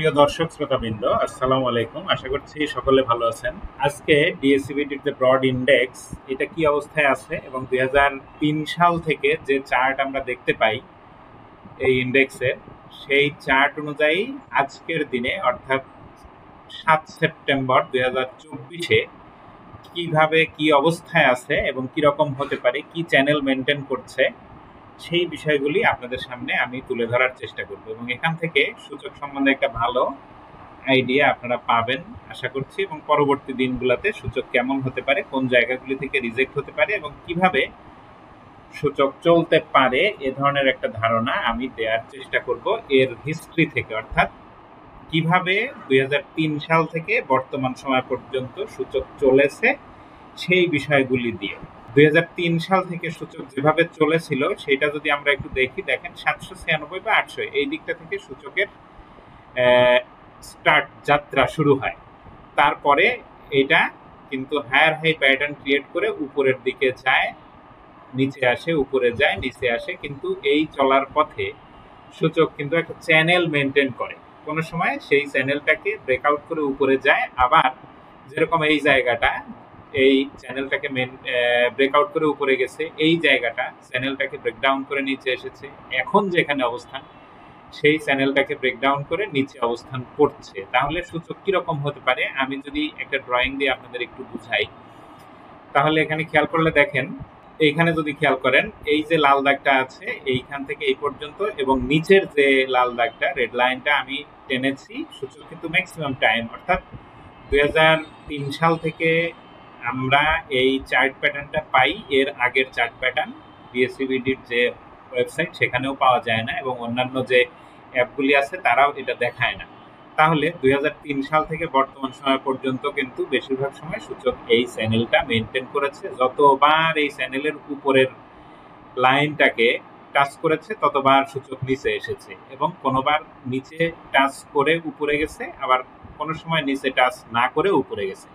প্রিয় দর্শক শ্রোতাবৃন্দ, আসসালামু আলাইকুম। আশা করছি সকলে ভালো আছেন। আজকে ডিএসইবিটির যে ব্রড ইন্ডেক্স, এটা কি অবস্থায় আছে এবং 2003 সাল থেকে যে চার্ট আমরা দেখতে পাই এই ইন্ডেক্সের, সেই চার্ট অনুযায়ী আজকের দিনে অর্থাৎ 7 সেপ্টেম্বর 2024-এ কিভাবে কি অবস্থায় আছে এবং কি রকম হতে পারে, কি চ্যানেল মেনটেন করছে, সেই বিষয়গুলি আপনাদের সামনে আমি তুলে ধরার চেষ্টা করব এবং এখান থেকে সূচক সম্বন্ধে একটা ভালো আইডিয়া আপনারা পাবেন আশা করছি, এবং পরবর্তী দিনগুলোতে সূচক কেমন হতে পারে, কোন জায়গাগুলি থেকে রিজেক্ট হতে পারে এবং কিভাবে সূচক চলতে পারে, এ ধরনের একটা ধারণা আমি দেওয়ার চেষ্টা করব এর হিস্ট্রি থেকে, অর্থাৎ কিভাবে 2003 সাল থেকে বর্তমান সময় পর্যন্ত সূচক চলেছে সেই বিষয়গুলি দিয়ে। 2003 সাল থেকে সূচক যেভাবে চলেছিল সেটা যদি আমরা একটু দেখি, দেখেন 796 বা 800 এই দিকটা থেকে সূচকের স্টার্ট যাত্রা শুরু হয়। তারপরে এটা কিন্তু হায়ার হাই প্যাটার্ন ক্রিয়েট করে উপরের দিকে যায়, নিচে আসে, উপরে যায়, নিচে আসে, কিন্তু এই চলার পথে সূচক কিন্তু একটা চ্যানেল মেনটেন করে। কোনো সময় সেই চ্যানেলটাকে ব্রেকআউট করে উপরে যায়, আবার যেরকম এই জায়গাটা, এই চ্যানেলটাকে ব্রেকআউট করে উপরে গেছে, এই জায়গাটা চ্যানেলটাকে ব্রেকডাউন করে নিচে এসেছে, এখন যেখানে অবস্থান সেই চ্যানেলটাকে ব্রেকডাউন করে নিচে অবস্থান করছে। তাহলে সূচক কিরকম হতে পারে আমি যদি একটা ড্রয়িং দিয়ে আপনাদের একটু বুঝাই, তাহলে এখানে খেয়াল করলে দেখেন, এইখানে যদি খেয়াল করেন, এই যে লাল দাগটা আছে এইখান থেকে এই পর্যন্ত এবং নিচের যে লাল দাগটা, রেড লাইনটা আমি টেনেছি, সূচক কিন্তু ম্যাক্সিমাম টাইম অর্থাৎ 2003 সাল থেকে আমরা এই চার্ট প্যাটার্নটা পাই। এর আগের চার্ট প্যাটার্ন ডিএসইবিটির যে ওয়েবসাইট সেখানেও পাওয়া যায় না এবং অন্যান্য যে অ্যাপগুলি আছে তারাও এটা দেখায় না। তাহলে 2003 সাল থেকে বর্তমান সময় পর্যন্ত কিন্তু বেশিরভাগ সময় সূচক এই চ্যানেলটা মেনটেন করেছে। যতবার এই চ্যানেলের উপরের লাইনটাকে টাচ করেছে ততবার সূচক নিচে এসেছে এবং কোনোবার নিচে টাচ করে উপরে গেছে, আবার কোনো সময় নিচে টাচ না করে উপরে গেছে।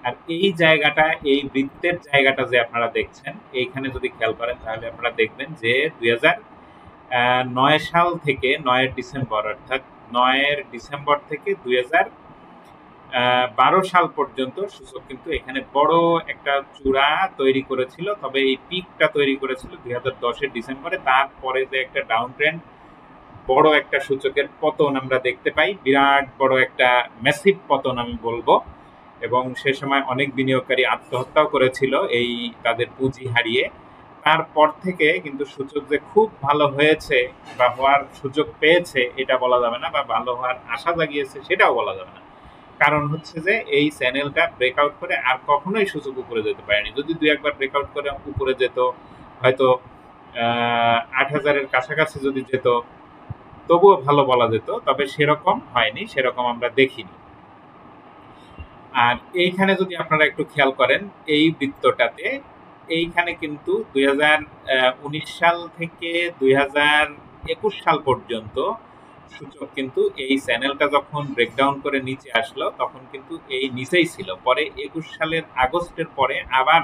আর এই জায়গাটা, এই বৃত্তের জায়গাটা যে আপনারা দেখছেন, এইখানে যদি খেয়াল করেন তাহলে আপনারা দেখবেন যে 2009 সাল থেকে 9 ডিসেম্বর, অর্থাৎ 9 ডিসেম্বর থেকে 2012 সাল পর্যন্ত সূচক কিন্তু এখানে বড় একটা চূড়া তৈরি করেছিল। তবে এই পিকটা তৈরি করেছিল 2010 ডিসেম্বরে। তারপরে যে একটা ডাউন ট্রেন্ড, বড় একটা সূচকের পতন আমরা দেখতে পাই, বিরাট বড় একটা ম্যাসিভ পতন আমি বলবো, এবং সে সময় অনেক বিনিয়োগকারী আত্মহত্যাও করেছিল এই তাদের পুঁজি হারিয়ে। তারপর থেকে কিন্তু সূচক যে খুব ভালো হয়েছে বা হওয়ার সুযোগ পেয়েছে এটা বলা যাবে না, বা ভালো হওয়ার আশা জাগিয়েছে সেটাও বলা যাবে না। কারণ হচ্ছে যে এই চ্যানেলটা ব্রেকআউট করে আর কখনোই সূচক উপরে যেতে পারেনি। যদি দুই একবার ব্রেকআউট করে উপরে যেত, হয়তো 8,000-এর কাছাকাছি যদি যেত তবুও ভালো বলা যেত, তবে সেরকম হয়নি, সেরকম আমরা দেখিনি। আর এইখানে যদি আপনারা একটু খেয়াল করেন, এই বৃত্তটাতে এইখানে কিন্তু 2019 সাল থেকে 2021 সাল পর্যন্ত সূচক কিন্তু এই চ্যানেলটা যখন ব্রেকডাউন করে নিচে আসলো তখন কিন্তু এই নিচেই ছিল। পরে 21 সালের আগস্টের পরে আবার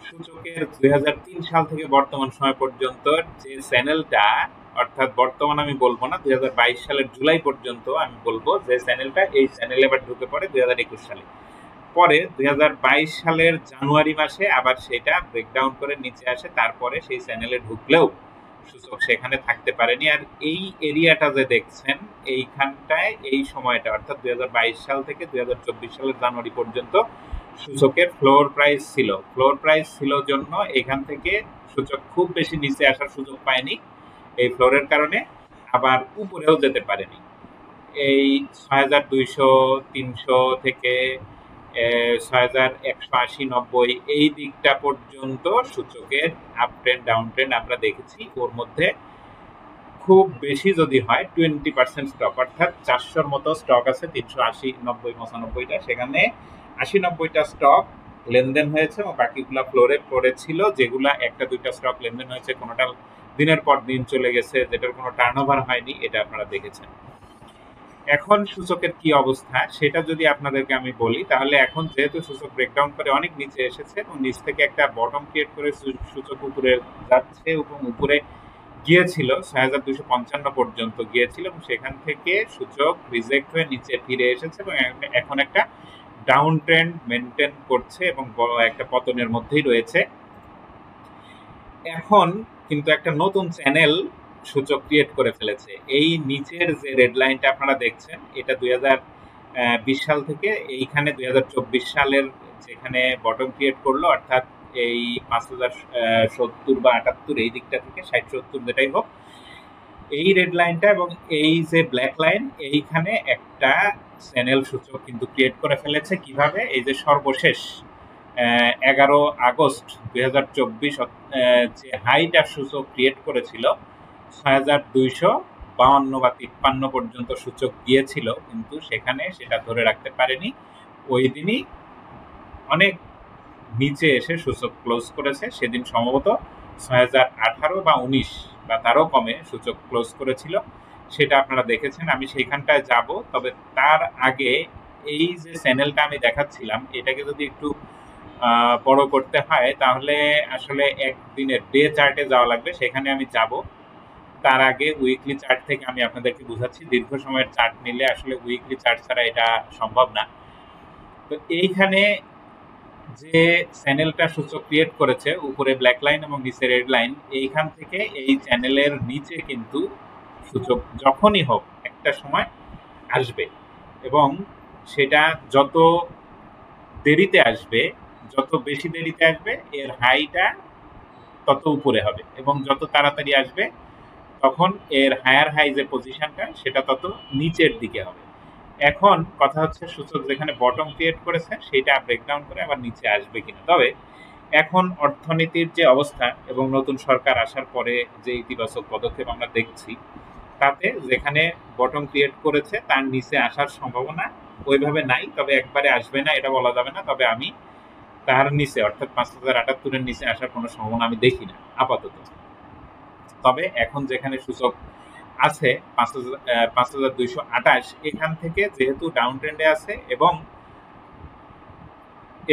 সূচকের 2003 সাল থেকে বর্তমান সময় পর্যন্ত যে চ্যানেলটা, অর্থাৎ বর্তমান আমি বলবো না, 2022 সালের জুলাই পর্যন্ত আমি বলবো যে চ্যানেলটা, এই চ্যানেলে এবার ঢুকে পড়ে 2021 সালে। পরে 2022 সালের জানুয়ারি মাসে আবার সেটা ব্রেকডাউন করে নিচে আসে। তারপরে সেই চ্যানেলে ঢুকলেও সূচক সেখানে থাকতে পারেনি। আর এই এরিয়াটা যে দেখছেন এইখানটায়, এই সময়টা অর্থাৎ 2022 সাল থেকে 2024 সালের জানুয়ারি পর্যন্ত সূচকের ফ্লোর প্রাইস ছিল। ফ্লোর প্রাইস ছিল জন্য এখান থেকে সূচক খুব বেশি নিচে আসার সুযোগ পায়নি এই ফ্লোরের কারণে, আবার উপরেও যেতে পারেনি। এই 6,200, 300 থেকে 6,180, 90 এই দিকটা পর্যন্ত সূচকের আপ ট্রেন্ড ডাউন ট্রেন্ড আমরা দেখেছি। ওর মধ্যে খুব বেশি যদি হয় 20% স্টক, অর্থাৎ 400-র মতো স্টক আছে, 380, 90, 95টা, সেখানে 80-90টা স্টক লেনদেন হয়েছে এবং বাকিগুলা ফ্লোরে পড়েছিল। যেগুলা একটা দুইটা স্টক লেনদেন হয়েছে, কোনোটা দিনের পর দিন চলে গেছে, যেটার কোনো টার্নওভার হয়নি, এটা আপনারা দেখেছেন। এখন সূচকের কি অবস্থা সেটা যদি আপনাদেরকে আমি বলি, তাহলে এখন যেহেতু সূচক ব্রেকডাউন করে অনেক নিচে এসেছে এবং নিচ থেকে একটা বটম ক্রিয়েট করে সূচক উপরে যাচ্ছে এবং উপরে গিয়েছিল ৬,২৫৫ পর্যন্ত গিয়েছিল এবং সেখান থেকে সূচক রিজেক্ট হয়ে নিচে ফিরে এসেছে এবং এখন একটা ডাউন ট্রেন্ড মেনটেন করছে এবং বড় একটা পতনের মধ্যেই রয়েছে। এখন কিন্তু একটা নতুন চ্যানেল সূচক ক্রিয়েট করে ফেলেছে। এই নিচের যে রেড লাইনটা আপনারা দেখছেন, এটা ২০২০ সাল থেকে এইখানে ২০২৪ সালের যেখানে বটম ক্রিয়েট করলো, অর্থাৎ এই ৫,০৭০ বা ৭৮ এই দিকটা থেকে ৬০-৭০ যেটাই হোক, এই রেড লাইনটা এবং এই যে ব্ল্যাক লাইন, এইখানে একটা চ্যানেল সূচক কিন্তু ক্রিয়েট করে ফেলেছে। কিভাবে? এই যে সর্বশেষ ১১ আগস্ট ২০২৪ যে হাইটা সূচক ক্রিয়েট করেছিল ৬,২৫২ বা ৫৩ পর্যন্ত সূচক গিয়েছিল, কিন্তু সেখানে সেটা ধরে রাখতে পারেনি। ওই দিনই অনেক নিচে এসে সূচক ক্লোজ করেছে। সেদিন সম্ভবত ৬,০১৮ বা ১৯ বা তারও কমে সূচক ক্লোজ করেছিল, সেটা আপনারা দেখেছেন। আমি সেইখানটায় যাব, তবে তার আগে এই যে চ্যানেলটা আমি দেখাচ্ছিলাম, এটাকে যদি একটু বড় করতে হয় তাহলে আসলে একদিনের ডে চার্টে যাওয়া লাগবে, সেখানে আমি যাব। তার আগে উইকলি চার্ট থেকে আমি আপনাদেরকে বুঝাচ্ছি। দীর্ঘ সময়ের চার্ট নিলে আসলে উইকলি চার্ট ছাড়া এটা সম্ভব না। তো এইখানে যে চ্যানেলটা সূচক ক্রিয়েট করেছে, উপরে ব্ল্যাক লাইন এবং নিচে রেড লাইন, এইখান থেকে এই চ্যানেলের নিচে কিন্তু সূচক যখনই হোক একটা সময় আসবে এবং সেটা যত দেরিতে আসবে, যত বেশি দেরিতে আসবে, এর হাইটা তত উপরে হবে এবং যত তাড়াতাড়ি আসবে তখন এর হায়ার হাই যে পজিশনটা সেটা তত নিচের দিকে হবে। এখন কথা হচ্ছে সূচক যেখানে বটম ক্রিয়েট করেছে সেটা ব্রেকডাউন করে আবার নিচে আসবে কিনা। তবে এখন অর্থনীতির যে অবস্থা এবং নতুন সরকার আসার পরে যে ইতিবাচক পদক্ষেপ আমরা দেখছি, তাতে যেখানে বটম ক্রিয়েট করেছে তার নিচে আসার সম্ভাবনা ওইভাবে নাই। তবে একবারে আসবে না এটা বলা যাবে না, তবে আমি তার নিচে অর্থাৎ ৫,০৭৮ এর নিচে আসার কোনো সম্ভাবনা আমি দেখি না আপাতত। তবে এখন যেখানে সূচক আছে ৫,২২৮, এখান থেকে যেহেতু ডাউন ট্রেন্ডে আছে এবং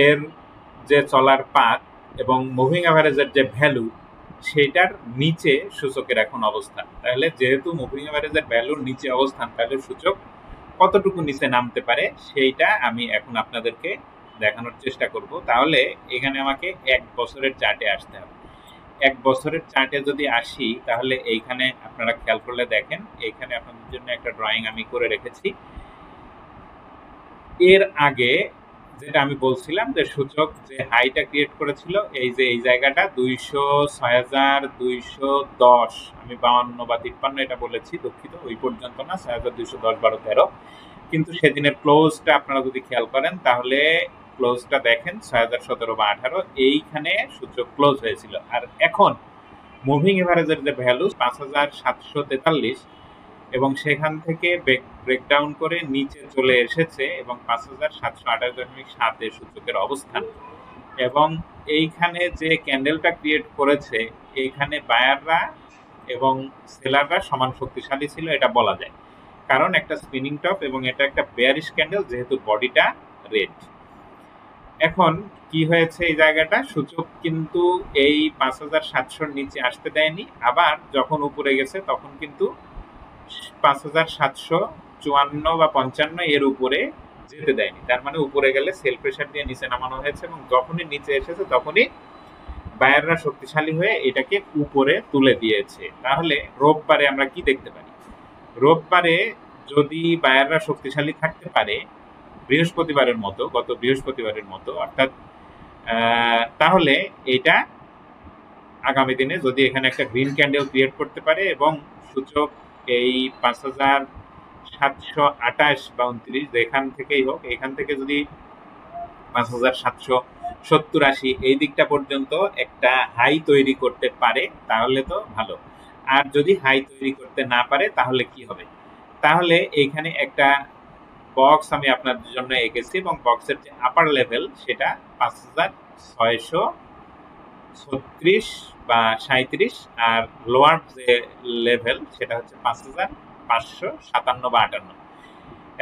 এর যে চলার পাথ এবং মুভিং অ্যাভারেজের যে ভ্যালু, সেটার নিচে সূচকের এখন অবস্থান। তাহলে যেহেতু মুভিং অ্যাভারেজের ভ্যালুর নিচে অবস্থান, তাহলে সূচক কতটুকু নিচে নামতে পারে সেইটা আমি এখন আপনাদেরকে দেখানোর চেষ্টা করব। তাহলে এখানে আমাকে ১ বছরের চার্টে আসতে হবে। ১ বছরের চার্টে যদি আসি তাহলে এইখানে আপনারা খেয়াল করলে দেখেন, এইখানে আপনাদের জন্য একটা ড্রয়িং আমি করে রেখেছি। এর আগে যেটা আমি বলছিলাম যে সূচক যে হাইটা ক্রিয়েট করেছিল, এই যে এই জায়গাটা ৬,২১০, আমি ৫২ বা ৫৩ এটা বলেছি, দুঃখিত, ওই পর্যন্ত না, ৬,২১০, ১২, ১৩। কিন্তু সেদিনের ক্লোজটা আপনারা যদি খেয়াল করেন তাহলে ক্লোজটা দেখেন ৬,০১৭ বা ১৮, এইখানে সূচক ক্লোজ হয়েছিল। আর এখন মুভিং এভারেজের যে ভ্যালু ৫,৭৪৩ এবং সেখান থেকে ব্রেকডাউন করে নিচে চলে এসেছে এবং ৫,৭২৮.৭ সূচকের অবস্থান। এবং এইখানে যে ক্যান্ডেলটা ক্রিয়েট করেছে, এইখানে বায়াররা এবং সেলাররা সমান শক্তিশালী ছিল এটা বলা যায়, কারণ একটা স্পিনিং টপ এবং এটা একটা বেয়ারিশ ক্যান্ডেল, যেহেতু বডিটা রেড। এখন কি হয়েছে, এই জায়গাটা সূচক কিন্তু এই ৫,৭০০ নিচে আসতে দেয়নি, আবার যখন উপরে গেছে তখন কিন্তু ৫,৭৫৪ বা ৫৫ এর উপরে যেতে দেয়নি। তার মানে উপরে গেলে সেল প্রেসার দিয়ে নিচে নামানো হয়েছে এবং যখনই নিচে এসেছে তখনই বায়াররা শক্তিশালী হয়ে এটাকে উপরে তুলে দিয়েছে। তাহলে রোববারে আমরা কি দেখতে পারি? রোববারে যদি বায়াররা শক্তিশালী থাকতে পারে বৃহস্পতিবারের মতো, গত বৃহস্পতিবারের মতো, অর্থাৎ তাহলে এটা আগামী দিনে যদি এখানে একটা গ্রিন ক্যান্ডেল ক্রিয়েট করতে পারে এবং সূচক এই ৫,৭২৮ বা ২৯ যেখান থেকেই হোক, এখান থেকে যদি ৫,৭৭০-৮০ এই দিকটা পর্যন্ত একটা হাই তৈরি করতে পারে তাহলে তো ভালো। আর যদি হাই তৈরি করতে না পারে তাহলে কি হবে? তাহলে এইখানে একটা বক্স আমি আপনাদের জন্য এঁকেছি এবং বক্সের যে আপার লেভেল সেটা ৫,৬৩৬ বা ৩৭, আর লোয়ার যে লেভেল সেটা হচ্ছে ৫,৫৫৭ বা ৫৮।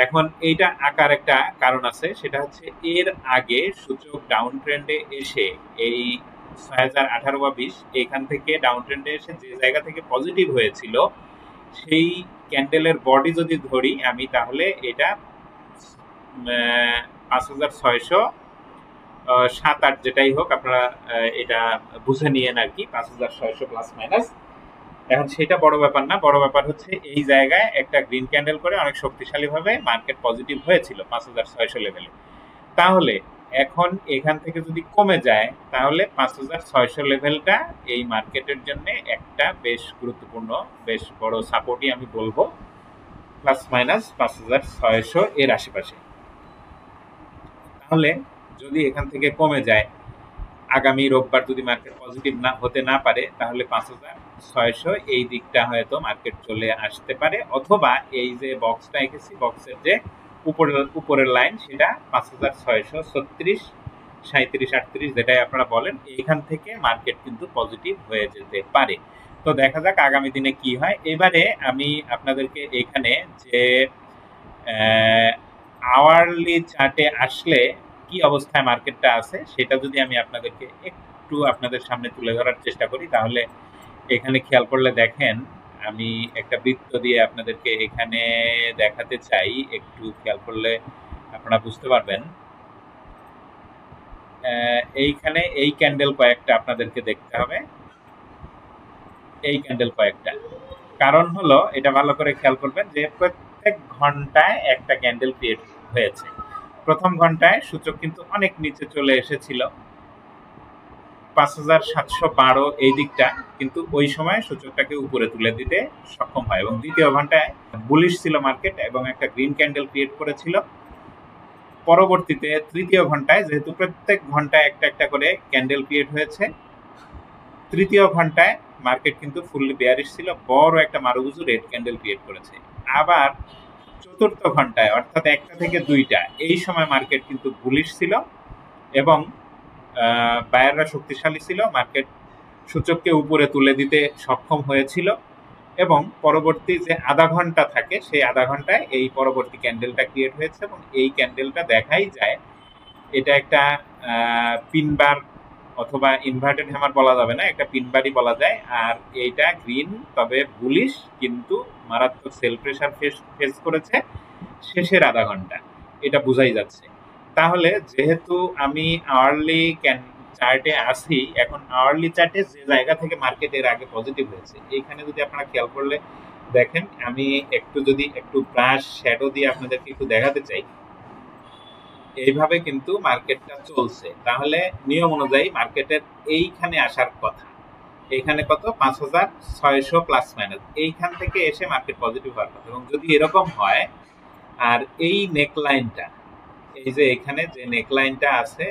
এখন এইটা আকার একটা কারণ আছে, সেটা হচ্ছে এর আগে সূচক ডাউন ট্রেন্ডে এসে এই 6018 বা 20 এখান থেকে ডাউন ট্রেন্ডে এসে যে জায়গা থেকে পজিটিভ হয়েছিল সেই ক্যান্ডেলের বডি যদি ধরি আমি, তাহলে এটা 5600 7-8 যেটাই হোক আপনারা এটা বুঝে নিয়েন আর কি, 5600 প্লাস মাইনাস। এখন সেটা বড় ব্যাপার না, বড় ব্যাপার হচ্ছে এই জায়গায় একটা গ্রিন ক্যান্ডেল করে অনেক শক্তিশালী ভাবে মার্কেট পজিটিভ হয়েছিল 5600 লেভেলে। তাহলে এখন এখান থেকে যদি কমে যায় তাহলে 5600 লেভেলটা এই মার্কেটের জন্য একটা বেশ গুরুত্বপূর্ণ, বেশ বড় সাপোর্টই আমি বলবো, প্লাস মাইনাস 5600 এর আশেপাশে। তাহলে যদি এখান থেকে কমে যায়, আগামী রোববার যদি মার্কেট পজিটিভ না হতে না পারে, তাহলে 5600 এই দিকটা হয়তো মার্কেট চলে আসতে পারে, অথবা এই যে বক্সটা এঁকেছি বক্সের যে উপরের লাইন সেটা 5636, 37, 38 যেটাই আপনারা বলেন, এইখান থেকে মার্কেট কিন্তু পজিটিভ হয়ে যেতে পারে। তো দেখা যাক আগামী দিনে কি হয়। এবারে আমি আপনাদেরকে এখানে যে আওয়ারলি চার্টে আসলে কি অবস্থায় মার্কেটটা আছে সেটা যদি আমি আপনাদেরকে একটু আপনাদের সামনে তুলে ধরার চেষ্টা করি, তাহলে এখানে খেয়াল করলে দেখেন আমি একটা বৃত্ত দিয়ে আপনাদেরকে এখানে দেখাতে চাই, একটু খেয়াল করলে আপনারা বুঝতে পারবেন। এইখানে এই ক্যান্ডেল কয়েকটা আপনাদেরকে দেখতে হবে, এই ক্যান্ডেল কয়েকটা। কারণ হলো এটা ভালো করে খেয়াল করবেন যে প্রত্যেক ঘন্টায় একটা ক্যান্ডেল ক্রিয়েট হয়েছে। প্রথম ঘন্টায় সূচক কিন্তু অনেক নিচে চলে এসেছিল 5712 এই দিকটা, কিন্তু ওই সময় সূচকটাকে উপরে তুলে দিতে সক্ষম হয়, এবং দ্বিতীয় ঘন্টায় বুলিশ ছিল মার্কেট এবং একটা গ্রিন ক্যান্ডেল ক্রিয়েট করেছিল। পরবর্তীতে তৃতীয় ঘন্টায় যেহেতু প্রত্যেক ঘন্টায় একটা একটা করে ক্যান্ডেল ক্রিয়েট হয়েছে, তৃতীয় ঘন্টায় মার্কেট কিন্তু ফুললি বেয়ারিশ ছিল, বড় একটা মারুবুজু রেড ক্যান্ডেল ক্রিয়েট করেছে। আবার চতুর্থ ঘন্টায় অর্থাৎ 1টা থেকে 2টা এই সময় মার্কেট কিন্তু বুলিশ ছিল এবং বায়াররা শক্তিশালী ছিল, মার্কেট সূচককে উপরে তুলে দিতে সক্ষম হয়েছিল, এবং পরবর্তী যে আধা ঘন্টা থাকে সেই আধা ঘন্টায় এই পরবর্তী ক্যান্ডেলটা ক্রিয়েট হয়েছে, এবং এই ক্যান্ডেলটা দেখাই যায় এটা একটা পিনবার অথবা ইনভার্টেড হ্যামার বলা যাবে না, একটা পিনবারই বলা যায়। আর এইটা গ্রিন, তবে বুলিশ, কিন্তু মারাত্মক সেল প্রেসার ফেস করেছে শেষের আধা ঘন্টা, এটা বোঝাই যাচ্ছে। তাহলে যেহেতু আমি আওয়ারলি চার্টে আসি, এখন আওয়ারলি চার্টে যে জায়গা থেকে মার্কেট এর আগে পজিটিভ হয়েছে, এইখানে যদি আপনারা খেয়াল করলে দেখেন, আমি একটু ব্রাশ শ্যাডো দিয়ে আপনাদেরকে একটু দেখাতে চাই, এইভাবে কিন্তু মার্কেটটা চলছে। তাহলে নিয়ম অনুযায়ী মার্কেটের এইখানে আসার কথা, এইখানে কত 5600 প্লাস মাইনাস, এইখান থেকে এসে মার্কেট পজিটিভ হওয়ার কথা। এবং যদি এরকম হয়, আর এই নেকলাইনটা, এই যে এখানে যে নেকলাইনটা আছে,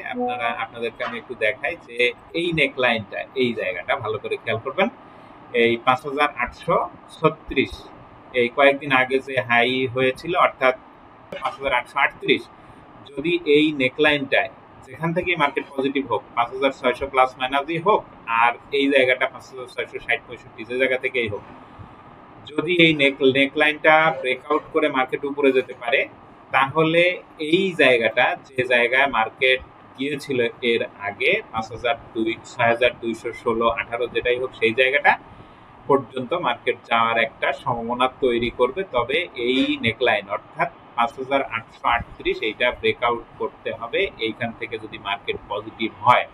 আপনাদেরকে আমি একটু দেখাই যে এই নেকলাইনটা, এই জায়গাটা ভালো করে খেয়াল করবেন, এই 5836 এই কয়েকদিন আগে যে হাই হয়েছিল অর্থাৎ 5838, যদি এই নেকলাইনটায় যেখান থেকে মার্কেট পজিটিভ হোক, 5600 প্লাস মাইনাসই হোক, আর এই জায়গাটা 5660-65 যে জায়গা থেকেই হোক, যদি এই নেকলাইনটা ব্রেকআউট করে মার্কেট উপরে যেতে পারে, তাহলে এই জায়গাটা, যে জায়গায় মার্কেট গিয়েছিল এর আগে 6216-18 যেটাই হোক, সেই জায়গাটা পর্যন্ত মার্কেট যাওয়ার একটা সম্ভাবনা তৈরি করবে। তবে এই নেকলাইন অর্থাৎ 5838 এইটা ব্রেকআউট করতে হবে এইখান থেকে যদি মার্কেট পজিটিভ হয়।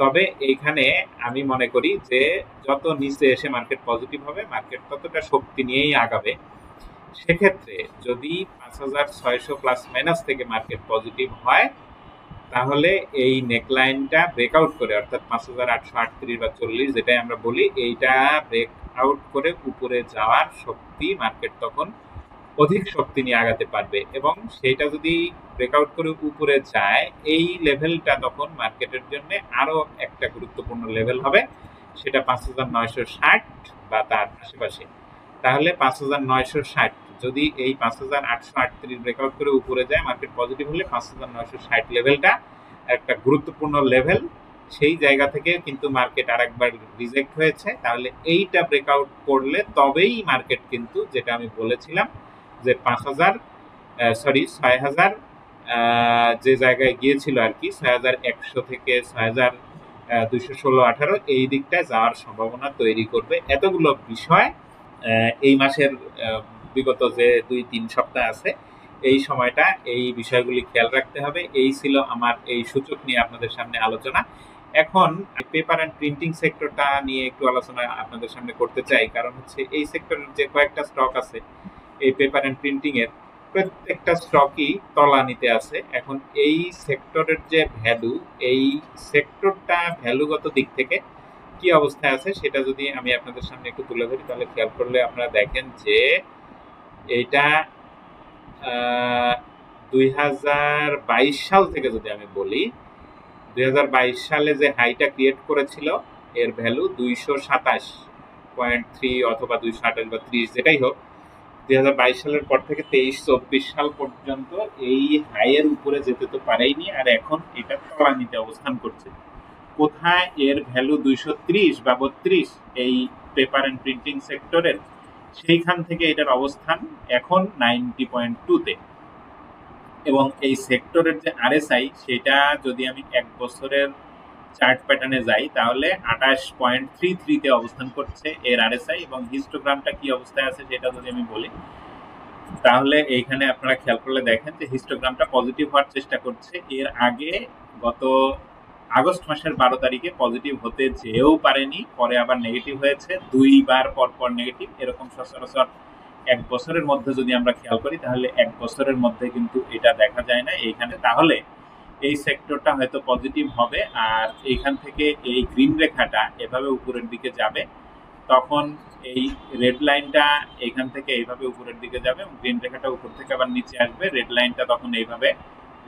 তবে এইখানে আমি মনে করি যে যত নিচে এসে মার্কেট পজিটিভ হবে, মার্কেট ততটা শক্তি নিয়েই আগাবে। সেক্ষেত্রে যদি 5600 প্লাস মাইনাস থেকে মার্কেট পজিটিভ হয়, তাহলে এই নেকলাইনটা ব্রেকআউট করে অর্থাৎ 5838 বা 40 যেটাই আমরা বলি, এইটা ব্রেকআউট করে উপরে যাওয়ার শক্তি মার্কেট তখন অধিক শক্তি নিয়ে আগাতে পারবে। এবং সেটা যদি ব্রেকআউট করে উপরে যায়, এই লেভেলটা তখন মার্কেটের জন্য আরো একটা গুরুত্বপূর্ণ লেভেল হবে, সেটা 5960 বা তার আশেপাশে। তাহলে 5960 যদি এই 5838 ব্রেকআউট করে উপরে যায়, মার্কেট পজিটিভ হলে 5960 লেভেলটা একটা গুরুত্বপূর্ণ লেভেল। সেই জায়গা থেকে কিন্তু মার্কেট আরেকবার রিজেক্ট হয়েছে, তাহলে এইটা ব্রেকআউট করলে তবেই মার্কেট কিন্তু, যেটা আমি বলেছিলাম যে 6000 যে জায়গায় গিয়েছিল আর কি, 6100 থেকে 216-18 এই দিকটায় যাওয়ার সম্ভাবনা তৈরি করবে। এতগুলো বিষয় এই মাসের বিগত যে 2-3 সপ্তাহ আছে এই সময়টা এই বিষয়গুলি খেয়াল রাখতে হবে। এই ছিল আমার এই সূচক নিয়ে আপনাদের সামনে আলোচনা। এখন পেপার অ্যান্ড প্রিন্টিং সেক্টরটা নিয়ে একটু আলোচনা আপনাদের সামনে করতে চাই, কারণ হচ্ছে এই সেক্টরের যে কয়েকটা স্টক আছে এই পেপার অ্যান্ড প্রিন্টিং এর প্রত্যেকটা স্টকই তলানিতে আছে। এখন এই সেক্টরের যে ভ্যালু, এই সেক্টরটা ভ্যালুগত দিক থেকে কি অবস্থায় আছে সেটা যদি আমি আপনাদের সামনে একটু তুলে ধরি তাহলে খেয়াল করলে আপনারা দেখেন যে এইটা 2022 সাল থেকে যদি আমি বলি, 2022 সালে যে হাইটা ক্রিয়েট করেছিল এর ভ্যালু 227.3 অথবা 228 বা 30 যেটাই হোক, 2022 সালের পর থেকে 23-24 সাল পর্যন্ত এই হাইয়ের উপরে যেতে তো পারেইনি, আর এখন এটা তলানিতে অবস্থান করছে। কোথায় এর ভ্যালু 230 বা 32 এই পেপার অ্যান্ড প্রিন্টিং সেক্টরের, সেইখান থেকে এটার অবস্থান এখন 90.2-তে। এবং এই সেক্টরের যে আরএসআই সেটা যদি আমি 1 বছরের চার্ট প্যাটার্নে যাই তাহলে 28.33-তে অবস্থান করছে এর আরএসআই। এবং হিস্টোগ্রামটা কি অবস্থায় আছে সেটা যদি আমি বলি তাহলে এইখানে আপনারা খেয়াল করলে দেখেন যে হিস্টোগ্রামটা পজিটিভ হওয়ার চেষ্টা করছে। এর আগে গত আগস্ট মাসের 12 তারিখে পজিটিভ হতে যেও পারেনি, পরে আবার নেগেটিভ হয়েছে, 2 বার পরপর নেগেটিভ। এরকম সচরাচর 1 বছরের মধ্যে যদি আমরা খেয়াল করি তাহলে 1 বছরের মধ্যে কিন্তু এটা দেখা যায় না এইখানে। তাহলে এই সেক্টরটা হয়তো পজিটিভ হবে, আর এইখান থেকে এই গ্রিন রেখাটা এভাবে উপরের দিকে যাবে, তখন এই রেড লাইনটা এখান থেকে এইভাবে উপরের দিকে যাবে এবং গ্রিন রেখাটা উপর থেকে আবার নিচে আসবে। রেড লাইনটা তখন এইভাবে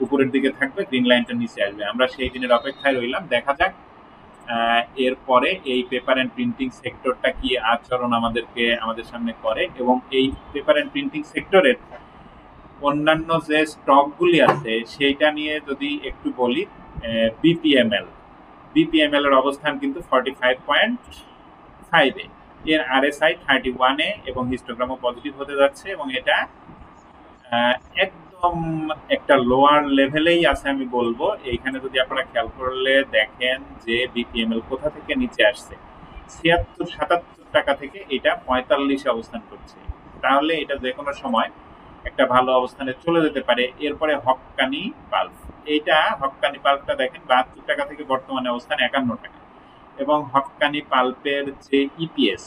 উপরের দিকে থাকবে, গ্রিন লাইনটা নিচে আসবে। আমরা সেই দিনের অপেক্ষায় রইলাম, দেখা যাক এরপরে এই পেপার অ্যান্ড প্রিন্টিং সেক্টরটা কি আচরণ আমাদের সামনে করে। এবং এই পেপার অ্যান্ড প্রিন্টিং সেক্টরের অন্যান্য যে স্টকগুলি আছে সেইটা নিয়ে যদি একটু বলি, বিপিএমএল এর অবস্থান কিন্তু 45.5-এ, এর আরএসআই 31-এ এবং হিস্টোগ্রামও পজিটিভ হতে যাচ্ছে এবং এটা একদম একটা লোয়ার লেভেলেই আছে আমি বলবো। এইখানে যদি আপনারা খেয়াল করলে দেখেন যে বিপিএমএল কোথা থেকে নিচে আসছে, 76-77 টাকা থেকে এটা 45-এ অবস্থান করছে। তাহলে এটা যে কোনো সময় একটা ভালো অবস্থানে চলে যেতে পারে। এরপরে হক্কানি পাল্প, এইটা হক্কানি পাল্পটা দেখেন 72 টাকা থেকে বর্তমানে অবস্থান 51 টাকা। এবং হক্কানি পাল্পের যে ইপিএস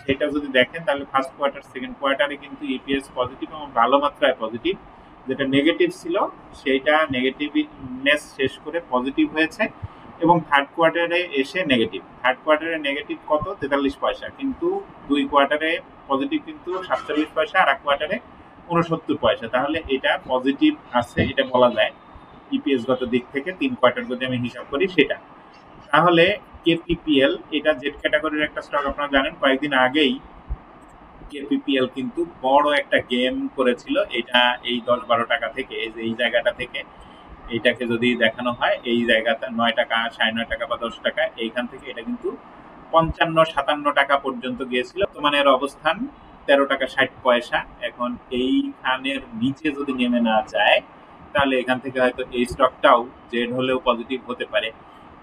সেটা যদি দেখেন তাহলে ফার্স্ট কোয়ার্টার সেকেন্ড কোয়ার্টারে কিন্তু ইপিএস পজিটিভ এবং ভালো মাত্রায় পজিটিভ। যেটা নেগেটিভ ছিল সেইটা নেগেটিভনেস শেষ করে পজিটিভ হয়েছে এবং থার্ড কোয়ার্টারে এসে নেগেটিভ। থার্ড কোয়ার্টারে নেগেটিভ কত? 43 পয়সা, কিন্তু 2 কোয়ার্টারে পজিটিভ কিন্তু 47 পয়সা, আর 1 কোয়ার্টারে 69 পয়সা। তাহলে এটা পজিটিভ আছে এটা বলা যায় ইপিএস গত দিক থেকে 3 কোয়ার্টার যদি আমি হিসাব করি সেটা। তাহলে কেপিপিএল এটা জেড ক্যাটাগরির একটা স্টক, আপনারা জানেন কয়েকদিন আগেই কেপিপিএল কিন্তু বড় একটা গেম করেছিল। এটা এই 10-12 টাকা থেকে, এই জায়গাটা থেকে এইটাকে যদি দেখানো হয়, এই জায়গাটা 9 টাকা, 9.5 টাকা বা 10 টাকা, এইখান থেকে এটা কিন্তু 55-57 টাকা পর্যন্ত গিয়েছিল। বর্তমানে এর অবস্থান 13 টাকা 60 পয়সা। এখন এইখানের নিচে যদি নেমে না যায় তাহলে এখান থেকে হয়তো এই স্টকটাও জেড হলেও পজিটিভ হতে পারে।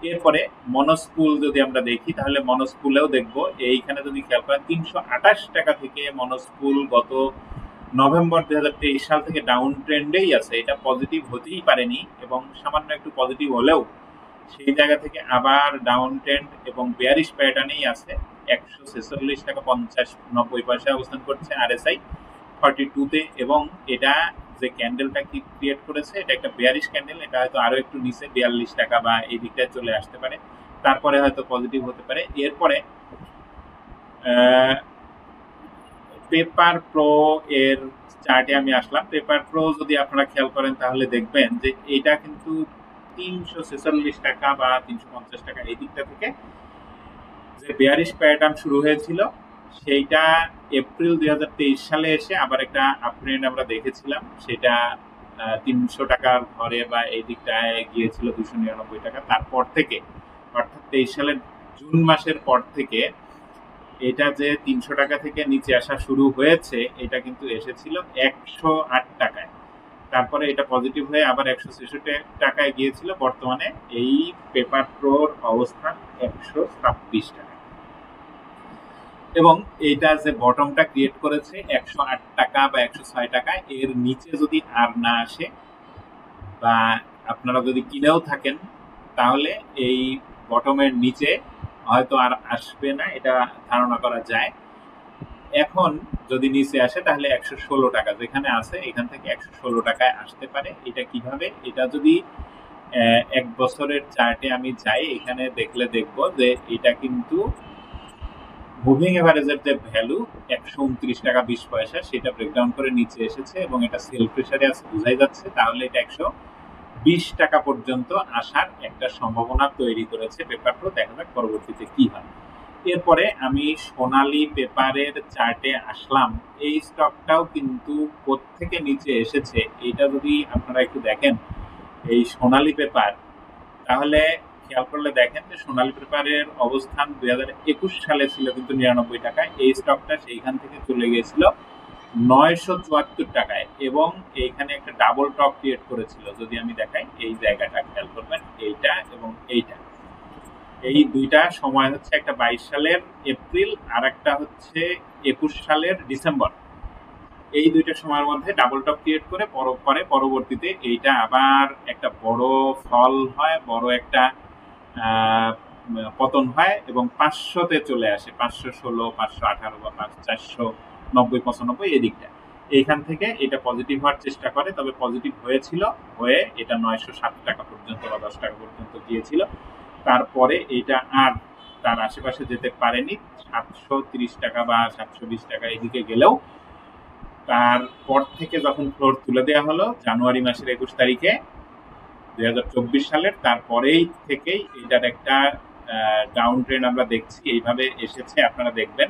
এরপরে মনোস্কুল যদি আমরা দেখি তাহলে মনোস্কুলেও দেখবো এইখানে যদি খেয়াল করেন 328 টাকা থেকে মনোস্কুল গত নভেম্বর 2023 সাল থেকে ডাউন ট্রেন্ডেই আছে, এটা পজিটিভ হতেই পারেনি এবং সামান্য একটু পজিটিভ হলেও সেই জায়গা থেকে আবার ডাউন ট্রেন্ড এবং বেয়ারিশ প্যাটার্নেই আছে। 146 টাকা 50-90 পয়সা অবস্থান করছে আরএসআই 42-তে। এবং এটা যে ক্যান্ডেলটা কি ক্রিয়েট করেছে এটা একটা বেয়ারিশ ক্যান্ডেল, এটা হয়তো আরো একটু নিচে 42 টাকা বা এই দিকটায় চলে আসতে পারে, তারপরে হয়তো পজিটিভ হতে পারে। এরপরে পেপার প্রো এর চার্টে আমি আসলাম। পেপার প্রো যদি আপনারা খেয়াল করেন তাহলে দেখবেন যে এটা কিন্তু 346 টাকা বা 350 টাকা এই দিকটা থেকে যে বেয়ারিশ প্যাটার্ন শুরু হয়েছিল সেইটা এপ্রিল 2023 সালে এসে আবার একটা আপট্রেন্ড আমরা দেখেছিলাম, সেটা 300 টাকার ঘরে বা এই দিকটায় গিয়েছিল 299 টাকা। তারপর থেকে অর্থাৎ 23 সালের জুন মাসের পর থেকে এটা যে 300 টাকা থেকে নিচে আসা শুরু হয়েছে এটা কিন্তু এসেছিল 108 টাকায়। তারপরে এটা পজিটিভ হয়ে আবার 166 টাকায় গিয়েছিল। বর্তমানে এই পেপার প্রোর অবস্থান 126 টাকা, এবং এইটা যে বটমটা ক্রিয়েট করেছে 108 টাকা বা 106 টাকা, এর নিচে যদি আর না আসে বা আপনারা যদি কিনেও থাকেন তাহলে এই বটমের নিচে হয়তো আর আসবে না, এটা ধারণা করা যায়। এখন যদি নিচে আসে তাহলে 116 টাকা যেখানে আছে এখান থেকে 116 টাকায় আসতে পারে। এটা কিভাবে? এটা যদি 1 বছরের চার্টে আমি যাই, এখানে দেখলে দেখবো যে এটা কিন্তু মুভিং এভারেজের যে ভ্যালু 129 টাকা 20 পয়সা, সেটা ব্রেকডাউন করে নিচে এসেছে এবং এটা সেল প্রেসারে আছে, বোঝাই যাচ্ছে। তাহলে এটা 120 টাকা পর্যন্ত আসার একটা সম্ভাবনা তৈরি করেছে পেপার প্রো। দেখা যাক পরবর্তীতে কি হয়। এরপরে আমি সোনালী পেপারের চার্টে আসলাম। এই স্টকটাও কিন্তু কোত্থেকে নিচে এসেছে এটা যদি আপনারা একটু দেখেন, এই সোনালী পেপার, তাহলে খেয়াল করলে দেখেন যে সোনালী পেপারের অবস্থান 2021 সালে ছিল কিন্তু 99 টাকায়। এই স্টকটা সেইখান থেকে চলে গিয়েছিল 974 টাকায়, এবং এইখানে একটা ডাবল টপ ক্রিয়েট করেছিল। যদি আমি দেখাই, এই জায়গাটা খেয়াল করবেন, এইটা এবং এইটা, এই দুইটা সময় হচ্ছে একটা 22 সালের এপ্রিল আর একটা হচ্ছে 21 সালের ডিসেম্বর। এই দুইটা সময়ের মধ্যে ডাবল টপ ক্রিয়েট করে পরবর্তীতে এইটা আবার একটা বড় ফল হয়, বড় একটা পতন হয় এবং 500-তে চলে আসে, 516, 518 বা 490, 95 এই দিকটা। এইখান থেকে এটা পজিটিভ হওয়ার চেষ্টা করে, তবে পজিটিভ হয়েছিল, হয়ে এটা 907 টাকা পর্যন্ত বা 10 টাকা পর্যন্ত গিয়েছিল। তারপরে এটা আর তার আশেপাশে যেতে পারেনি, 730 টাকা বা 720 টাকা এদিকে গেলেও তারপর থেকে যখন ফ্লোর তুলে দেওয়া হলো জানুয়ারি মাসের 21 তারিখে 2024 সালের, তারপরেই থেকেই এটার একটা ডাউন ট্রেন্ড আমরা দেখছি, এইভাবে এসেছে আপনারা দেখবেন।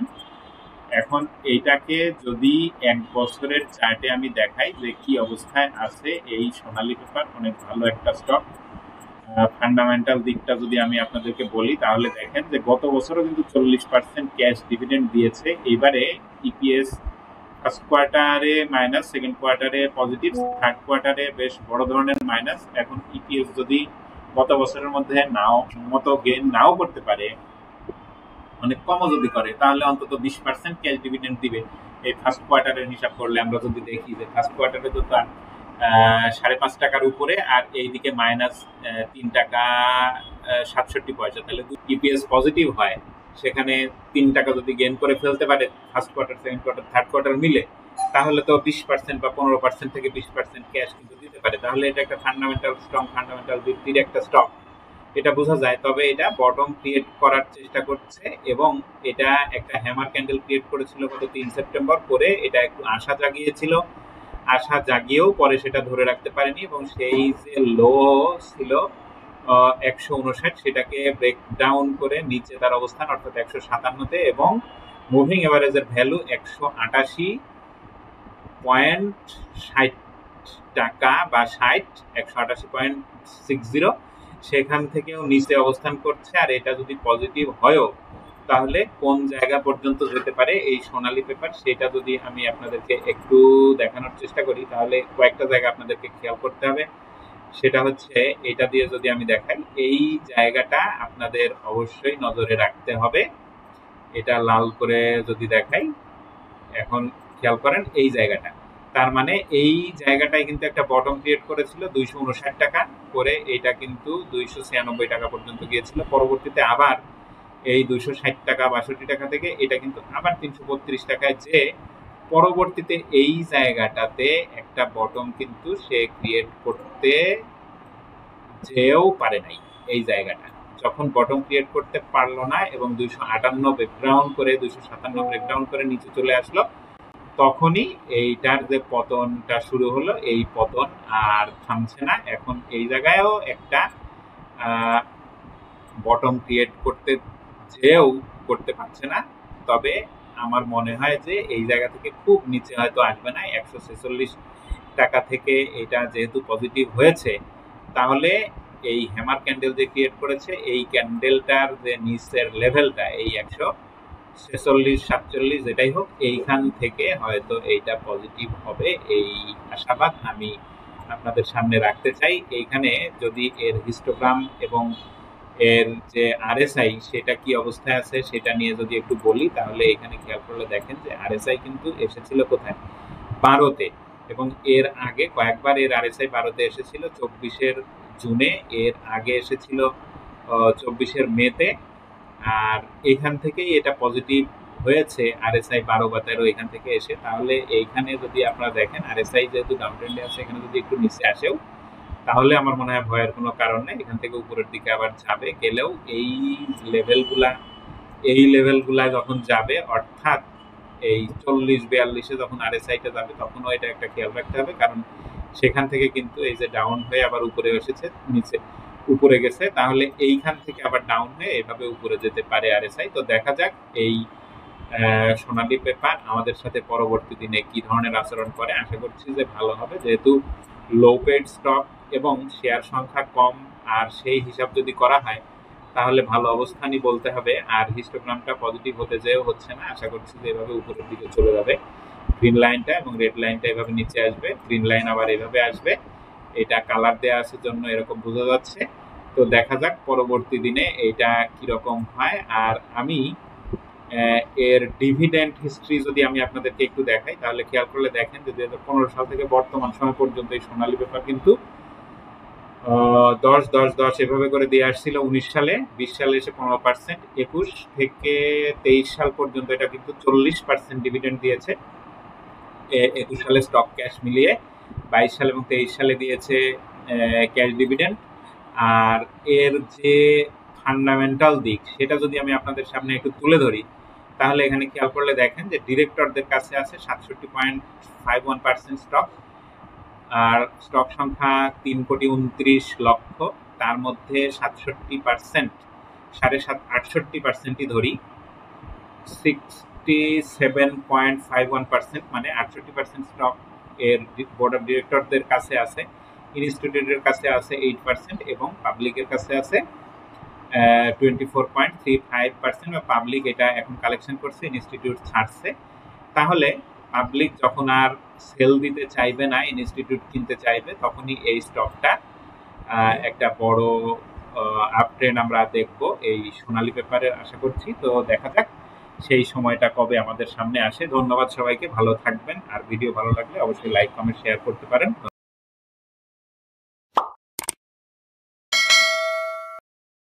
এখন এইটাকে যদি 1 বছরের চার্টে আমি দেখাই যে কি অবস্থায় আছে এই সোনালী পেপার, অনেক ভালো একটা স্টক। ফান্ডামেন্টাল দিকটা যদি আমি আপনাদেরকে বলি তাহলে দেখেন যে গত বছরও কিন্তু 40% ক্যাশ ডিভিডেন্ড দিয়েছে। এবারে ইপিএস ফার্স্ট কোয়ার্টারে মাইনাস, সেকেন্ড কোয়ার্টারে পজিটিভ, থার্ড কোয়ার্টারে বেশ বড় ধরনের মাইনাস। এখন ইপিএস যদি গত বছরের মধ্যে মতো গেইন নাও করতে পারে, অনেক কমও যদি করে, তাহলে অন্তত 20% ক্যাশ ডিভিডেন্ড দিবে। এই ফার্স্ট কোয়ার্টারের হিসাব করলে আমরা যদি দেখি যে ফার্স্ট কোয়ার্টারে তো তার 5.5 টাকার উপরে, আর এইদিকে মাইনাস 3 টাকা 67 পয়সা, তাহলে ইপিএস পজিটিভ হয়, সেখানে 3 টাকা যদি গেইন করে ফেলতে পারে first quarter, second quarter, third quarter মিলে, তাহলে তো 20% বা 15% থেকে 20% ক্যাশ কিন্তু দিতে পারে। তাহলে এটা একটা ফান্ডামেন্টাল স্ট্রং, ফান্ডামেন্টাল ভিত্তির একটা স্টক, এটা বোঝা যায়। তবে এটা বটম ক্রিয়েট করার চেষ্টা করছে এবং এটা একটা হ্যামার ক্যান্ডেল ক্রিয়েট করেছিল গত 3 সেপ্টেম্বর করে। এটা একটু আশা জাগিয়েছিল, আশা জাগিয়েও পরে সেটা ধরে রাখতে পারেনি এবং সেই যে লো ছিল 159, সেটাকে ব্রেকডাউন করে নিচে তার অবস্থান অর্থাৎ 157-তে, এবং মুভিং এভারেজের ভ্যালু 188.60 টাকা বা 188.60, সেখান থেকেও নিচে অবস্থান করছে। আর এটা যদি পজিটিভ হয়ও তাহলে কোন জায়গা পর্যন্ত যেতে পারে এই সোনালী পেপার, সেটা যদি আমি আপনাদেরকে একটু দেখানোর চেষ্টা করি তাহলে কয়েকটা জায়গা আপনাদেরকে খেয়াল করতে হবে। সেটা হচ্ছে এটা দিয়ে যদি আমি দেখাই, এই জায়গাটা আপনাদের অবশ্যই নজরে রাখতে হবে। এটা লাল করে যদি দেখাই, এখন খেয়াল করেন এই জায়গাটা, তার মানে এই জায়গাটায় কিন্তু একটা বটম ক্রিয়েট করেছিল 259 টাকা করে, এটা কিন্তু 296 টাকা পর্যন্ত গিয়েছিল। পরবর্তীতে আবার এই 260 টাকা 62 টাকা থেকে এটা কিন্তু আবার 332 টাকায়, যে পরবর্তীতে এই জায়গাটাতে একটা বটম কিন্তু সে ক্রিয়েট করতে যেও পারে নাই। এই জায়গাটা যখন বটম ক্রিয়েট করতে পারলো না এবং 258 ব্রেকডাউন করে 257 ব্রেকডাউন করে নিচে চলে আসলো, তখনই এইটার যে পতনটা শুরু হলো। এই পতন আর থামছে না, এখন এই জায়গায়ও একটা বটম ক্রিয়েট করতে যেও করতে পারছে না। তবে আমার মনে হয় যে এই জায়গা থেকে খুব নিচে হয়তো আসবে না। 146 টাকা থেকে এটা যেহেতু পজিটিভ হয়েছে, তাহলে এই হ্যামার ক্যান্ডেল যে ক্রিয়েট করেছে, এই ক্যান্ডেলটার যে নিচের লেভেলটা এই 146, 47 যেটাই হোক, এইখান থেকে হয়তো এইটা পজিটিভ হবে, এই আশাবাদ আমি আপনাদের সামনে রাখতে চাই। এইখানে যদি এর হিস্টোগ্রাম এবং এর যে আরএসআই সেটা কি অবস্থায় আছে সেটা নিয়ে যদি একটু বলি, তাহলে এখানে খেয়াল করলে দেখেন যে আরএসআই কিন্তু এসেছিল কোথায়, 12-তে, এবং এর আগে কয়েকবার এর আরএসআই 12-তে এসেছিল। 24-এর জুনে, এর আগে এসেছিল 24-এর মেতে, আর এখান থেকেই এটা পজিটিভ হয়েছে আরএসআই 12 বা 13 এখান থেকে এসে। তাহলে এইখানে যদি আপনারা দেখেন আরএসআই যেহেতু ডাউন ট্রেন্ডে আছে, এখানে যদি একটু নিচে আসেও, তাহলে আমার মনে হয় ভয়ের কোনো কারণ নেই। এখান থেকে উপরের দিকে আবার যাবে, গেলেও এই লেভেলগুলা যখন যাবে, অর্থাৎ এই 40-42-এ যখন আরএসআইটা যাবে, তখনও এটা একটা খেয়াল রাখতে হবে, কারণ সেখান থেকে কিন্তু এই যে ডাউন হয়ে আবার উপরে এসেছে, নিচে উপরে গেছে, তাহলে এইখান থেকে আবার ডাউন হয়ে এভাবে উপরে যেতে পারে আরএসআই। তো দেখা যাক এই সোনালী পেপার আমাদের সাথে পরবর্তী দিনে কি ধরনের আচরণ করে। আশা করছি যে ভালো হবে, যেহেতু লো পেড স্টক এবং শেয়ার সংখ্যা কম, আর সেই হিসাব যদি করা হয় তাহলে ভালো অবস্থানই বলতে হবে। আর হিস্টোগ্রামটা পজিটিভ হতে যেও হচ্ছে না, আশা করছি যে এভাবে উপরের দিকে চলে যাবে। গ্রিন লাইনটা এবং রেড লাইনটা এভাবে নিচে আসবে, গ্রিন লাইন আবার এভাবে আসবে। এটা কালার দেওয়া আছে জন্য এরকম বোঝা যাচ্ছে। তো দেখা যাক পরবর্তী দিনে এটা কিরকম হয়। আর আমি এর ডিভিডেন্ড হিস্ট্রি যদি আমি আপনাদেরকে একটু দেখাই, তাহলে খেয়াল করলে দেখেন যে 2015 সাল থেকে বর্তমান সময় পর্যন্ত এই সোনালী পেপার কিন্তু 10-10-10 এভাবে করে দিয়ে আসছিল। 19 সালে, 20 সালে এসে 15%, 21 থেকে 23 সাল পর্যন্ত এটা কিন্তু 40% ডিভিডেন্ড দিয়েছে। 21 সালে স্টক ক্যাশ মিলিয়ে, 22 সাল এবং 23 সালে দিয়েছে ক্যাশ ডিভিডেন্ড। আর এর যে ফান্ডামেন্টাল দিক সেটা যদি আমি আপনাদের সামনে একটু তুলে ধরি, তাহলে এখানে খেয়াল করলে দেখেন যে ডিরেক্টরদের কাছে আছে 67.51% স্টক, আর স্টক সংখ্যা 3,29,00,000। তার মধ্যে 67%, 68% ধরি, 67.51% মানে 68% স্টক এর বোর্ড অফ ডিরেক্টরদের কাছে আছে। ইনস্টিটিউটের কাছে আছে 8% এবং পাবলিকের কাছে আছে 24.35%। পাবলিক এটা এখন কালেকশন করছে, ইনস্টিটিউট ছাড়ছে। তাহলে পাবলিক যখন আর সেল দিতে চাইবে না, ইনস্টিটিউট কিনতে চাইবে, তখনই এই স্টকটা একটা বড় আপ ট্রেন্ড আমরা দেখব এই সোনালী পেপারের, আশা করছি। তো দেখা যাক সেই সময়টা কবে আমাদের সামনে আসে। ধন্যবাদ সবাইকে, ভালো থাকবেন। আর ভিডিও ভালো লাগলে অবশ্যই লাইক, কমেন্ট, শেয়ার করতে পারেন।